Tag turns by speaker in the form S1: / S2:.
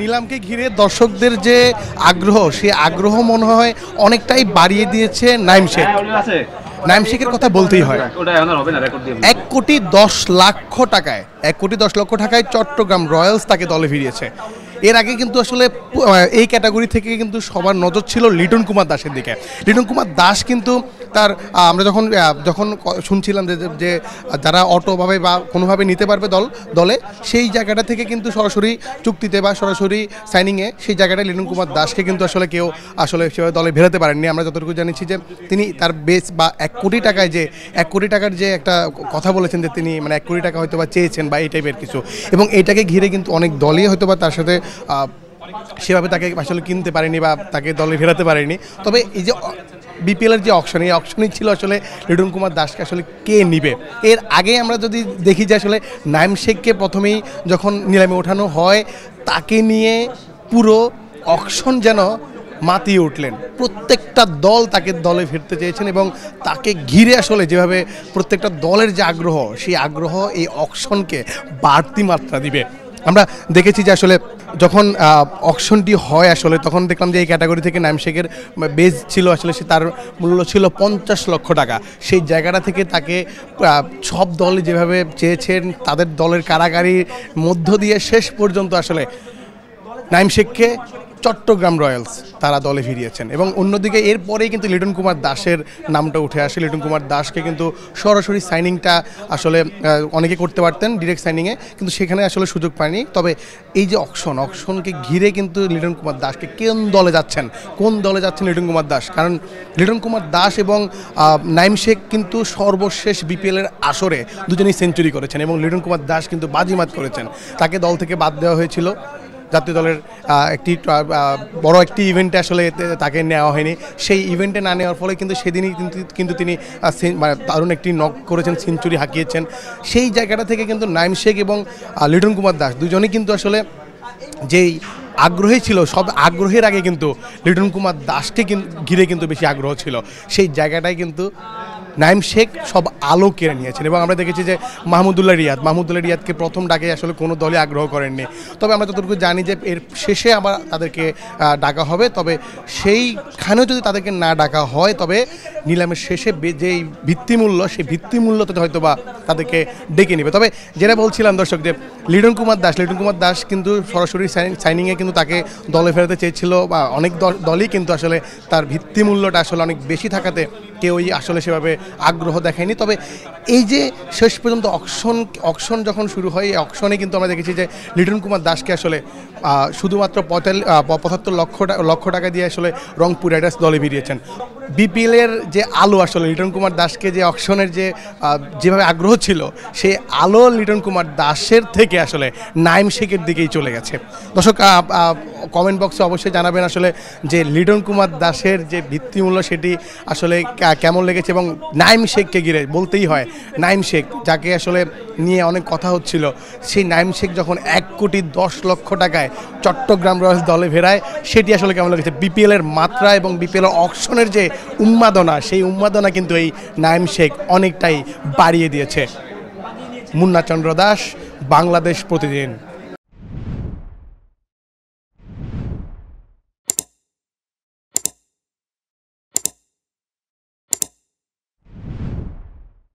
S1: নিলামকে ঘিরে দর্শকদের যে আগ্রহ, সেই আগ্রহ মনে হয় অনেকটাই বাড়িয়ে দিয়েছে নাইম শেখ। নাইম শেখের কথা বলতেই হয়। 1,10,00,000 টাকায় চট্টগ্রাম রয়্যালস তাকে দলে ফিরিয়েছে। এর আগে কিন্তু আসলে এই ক্যাটাগরি থেকে কিন্তু সবার নজর ছিল লিটন কুমার দাসের দিকে। লিটন কুমার দাস কিন্তু তার আমরা যখন শুনছিলাম যে যারা অটোভাবে বা কোনোভাবে নিতে পারবে দলে, সেই জায়গাটা থেকে কিন্তু সরাসরি চুক্তিতে বা সরাসরি সাইনিংয়ে সেই জায়গাটায় লিটন কুমার দাসকে কিন্তু আসলে কেউ সেভাবে দলে ভেরাতে পারেননি। আমরা যতটুকু জানিছি যে তিনি তার বেস বা 1 কোটি টাকায় যে 1 কোটি টাকার যে একটা কথা বলেছেন যে তিনি মানে 1 কোটি টাকা হয়তো বা চেয়েছেন বা এই টাইপের কিছু, এবং এইটাকে ঘিরে কিন্তু অনেক দলই হয়তো বা তার সাথে সেভাবে তাকে আসলে কিনতে পারেনি বা তাকে দলে ফেরাতে পারেনি। তবে এই যে বিপিএলের যে অকশন, এই অকশনই ছিল আসলে লিটন কুমার দাসকে আসলে কে নিবে। এর আগে আমরা যদি দেখি যে আসলে নাইম শেখকে প্রথমেই যখন নিলামে ওঠানো হয়, তাকে নিয়ে পুরো অকশন যেন মাতিয়ে উঠলেন। প্রত্যেকটা দল তাকে দলে ফিরতে চেয়েছেন এবং তাকে ঘিরে আসলে যেভাবে প্রত্যেকটা দলের যে আগ্রহ, সেই আগ্রহ এই অকশনকে বাড়তি মাত্রা দিবে। আমরা দেখেছি যে আসলে যখন অকশনটি হয় আসলে তখন দেখলাম যে এই ক্যাটাগরি থেকে নাইম শেখের বেজ ছিল আসলে তার মূল্য ছিল 50 লক্ষ টাকা। সেই জায়গাটা থেকে তাকে সব দল যেভাবে চেয়েছেন, তাদের দলের কারাগারির মধ্য দিয়ে শেষ পর্যন্ত আসলে নাইম শেখকে চট্টগ্রাম রয়্যালস তারা দলে ফিরিয়েছেন। এবং অন্যদিকে এরপরেই কিন্তু লিটন কুমার দাসের নামটা উঠে আসে। লিটন কুমার দাসকে কিন্তু সরাসরি সাইনিংটা আসলে অনেকে করতে পারতেন ডিরেক্ট সাইনিংয়ে, কিন্তু সেখানে আসলে সুযোগ পায়নি। তবে এই যে অকশনকে ঘিরে কিন্তু লিটন কুমার দাসকে কোন দলে যাচ্ছেন লিটন কুমার দাস, কারণ লিটন কুমার দাস এবং নাইম শেখ কিন্তু সর্বশেষ বিপিএলের আসরে দুজনেই সেঞ্চুরি করেছেন এবং লিটন কুমার দাস কিন্তু বাজিমাত করেছেন। তাকে দল থেকে বাদ দেওয়া হয়েছিল জাতীয় দলের একটি বড় একটি ইভেন্টে আসলে তাকে নেওয়া হয়নি। সেই ইভেন্টে না নেওয়ার ফলে কিন্তু সেদিনই কিন্তু তিনি দারুণ একটি নক করেছেন, সেঞ্চুরি হাঁকিয়েছেন। সেই জায়গাটা থেকে কিন্তু নাইম শেখ এবং লিটন কুমার দাস দুজনেই কিন্তু আসলে যেই আগ্রহী ছিল, সব আগ্রহের আগে কিন্তু লিটন কুমার দাসকে ঘিরে কিন্তু বেশি আগ্রহ ছিল। সেই জায়গাটায় কিন্তু নাইম শেখ সব আলো কেড়ে নিয়েছেন। এবং আমরা দেখেছি যে মাহমুদুল্লাহ রিয়াদকে প্রথম ডাকে আসলে কোনো দলে আগ্রহ করেননি। তবে আমরা যতটুকু জানি যে এর শেষে আবার তাদেরকে ডাকা হবে। তবে সেইখানেও যদি তাদেরকে না ডাকা হয়, তবে নিলামের শেষে যেই ভিত্তিমূল্য, সেই ভিত্তিমূল্যতে হয়তো বা তাদেরকে ডেকে নেবে। তবে যেটা বলছিলাম দর্শক, যে লিটন কুমার দাস কিন্তু সরাসরি সাইনিংয়ে কিন্তু তাকে দলে ফেরাতে চেয়েছিল, বা অনেক দলই কিন্তু আসলে তার ভিত্তিমূল্যটা আসলে অনেক বেশি থাকাতে কেউই আসলে সেভাবে আগ্রহ দেখায়নি। তবে এই যে শেষ পর্যন্ত অকশন যখন শুরু হয়, এই অকশনে কিন্তু আমরা দেখেছি যে লিটন কুমার দাসকে আসলে শুধুমাত্র 75 লক্ষ টাকা দিয়ে আসলে রংপুর রাইডার্স দলে বেরিয়েছেন। বিপিএলের যে আলো আসলে লিটন কুমার দাসকে যে অকশনের যেভাবে আগ্রহ ছিল, সেই আলো লিটন কুমার দাসের থেকে আসলে নাইম শেখের দিকেই চলে গেছে। দর্শক কমেন্ট বক্সে অবশ্যই জানাবেন আসলে যে লিটন কুমার দাসের যে ভিত্তিমূল্য সেটি আসলে কেমন লেগেছে। এবং নাইম শেখকে ঘিরে বলতেই হয়, নাইম শেখ যাকে আসলে নিয়ে অনেক কথা হচ্ছিল, সেই নাইম শেখ যখন 1,10,00,000 টাকায় চট্টগ্রাম রয়্যালস দলে ফেরায়, সেটি আসলে কেমন লেগেছে। বিপিএলের মাত্রা এবং বিপিএলের অকশনের যে উন্মাদনা, সেই উন্মাদনা কিন্তু এই নাইম শেখ অনেকটাই বাড়িয়ে দিয়েছে। মুন্না চন্দ্র দাস, বাংলাদেশ প্রতিদিন।